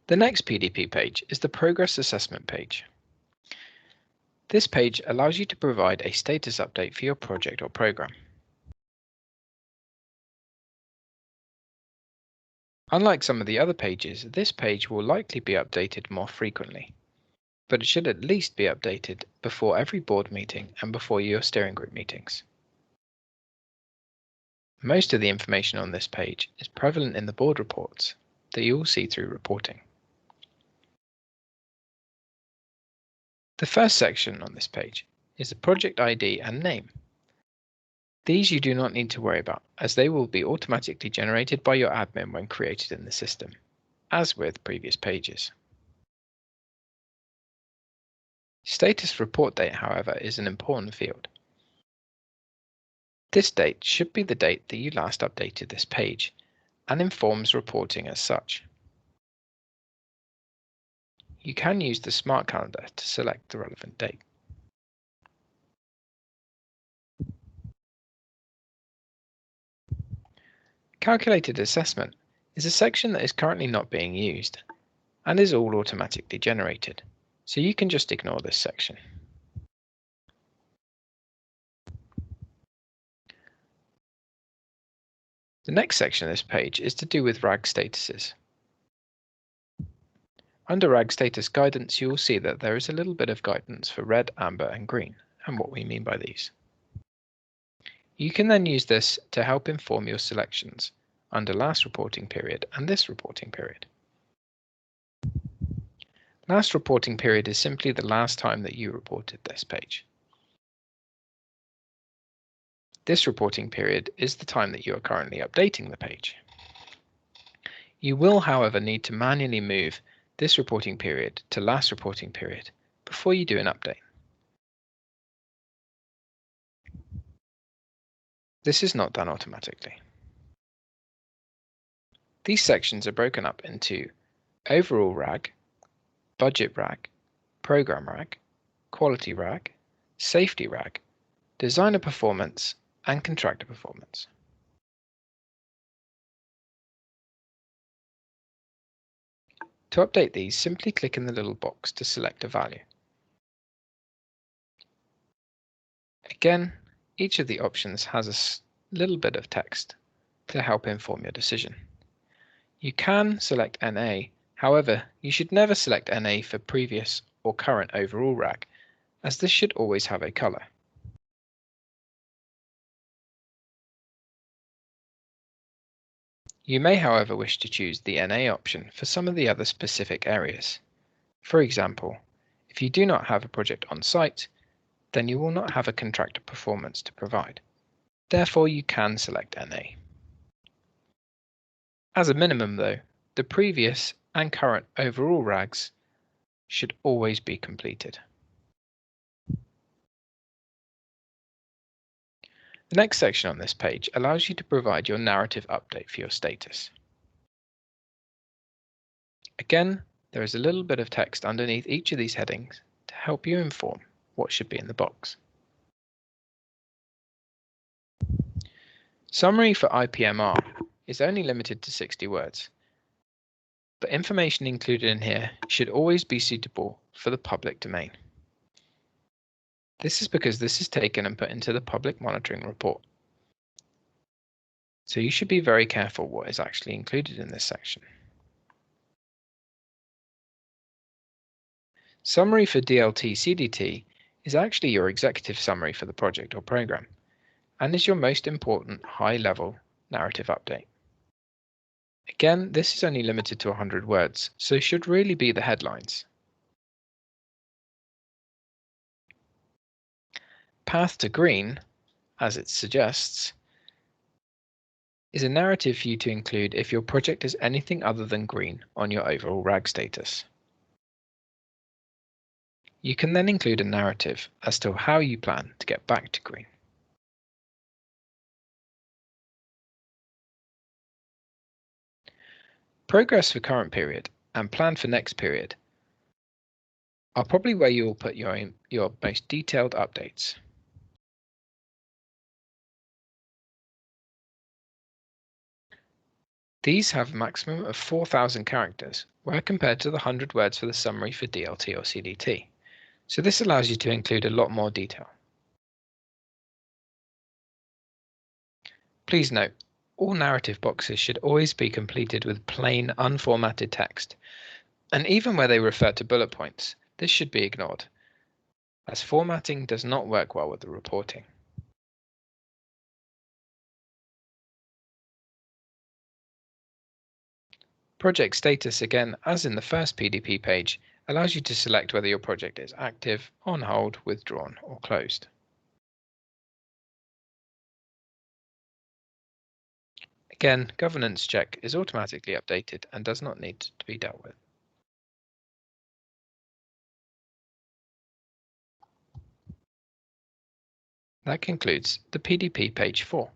The next PDP page is the Progress Assessment page. This page allows you to provide a status update for your project or program. Unlike some of the other pages, this page will likely be updated more frequently, but it should at least be updated before every board meeting and before your steering group meetings. Most of the information on this page is prevalent in the board reports that you will see through reporting. The first section on this page is the project ID and name. These you do not need to worry about, as they will be automatically generated by your admin when created in the system, as with previous pages. Status report date, however, is an important field. This date should be the date that you last updated this page and informs reporting as such. You can use the Smart Calendar to select the relevant date. Calculated assessment is a section that is currently not being used and is all automatically generated, so you can just ignore this section. The next section of this page is to do with RAG statuses. Under RAG status guidance, you will see that there is a little bit of guidance for red, amber, and green, and what we mean by these. You can then use this to help inform your selections under last reporting period and this reporting period. Last reporting period is simply the last time that you reported this page. This reporting period is the time that you are currently updating the page. You will, however, need to manually move this reporting period to last reporting period before you do an update. This is not done automatically. These sections are broken up into overall RAG, budget RAG, program RAG, quality RAG, safety RAG, designer performance, and contractor performance. To update these, simply click in the little box to select a value. Again, each of the options has a little bit of text to help inform your decision. You can select NA, however, you should never select NA for previous or current overall RAG, as this should always have a color. You may, however, wish to choose the NA option for some of the other specific areas. For example, if you do not have a project on site, then you will not have a contractor performance to provide. Therefore, you can select NA. As a minimum, though, the previous and current overall RAGs should always be completed. The next section on this page allows you to provide your narrative update for your status. Again, there is a little bit of text underneath each of these headings to help you inform what should be in the box. Summary for IPMR is only limited to 60 words, but information included in here should always be suitable for the public domain. This is because this is taken and put into the public monitoring report. So you should be very careful what is actually included in this section. Summary for DLT/CDT is actually your executive summary for the project or program, and is your most important high-level narrative update. Again, this is only limited to 100 words, so should really be the headlines. Path to Green, as it suggests, is a narrative for you to include if your project is anything other than green on your overall RAG status. You can then include a narrative as to how you plan to get back to green. Progress for current period and plan for next period are probably where you will put your most detailed updates. These have a maximum of 4,000 characters, where compared to the 100 words for the summary for DLT or CDT. So this allows you to include a lot more detail. Please note, all narrative boxes should always be completed with plain, unformatted text, and even where they refer to bullet points, this should be ignored, as formatting does not work well with the reporting. Project status, again, as in the first PDP page, allows you to select whether your project is active, on hold, withdrawn, or closed. Again, governance check is automatically updated and does not need to be dealt with. That concludes the PDP page 4.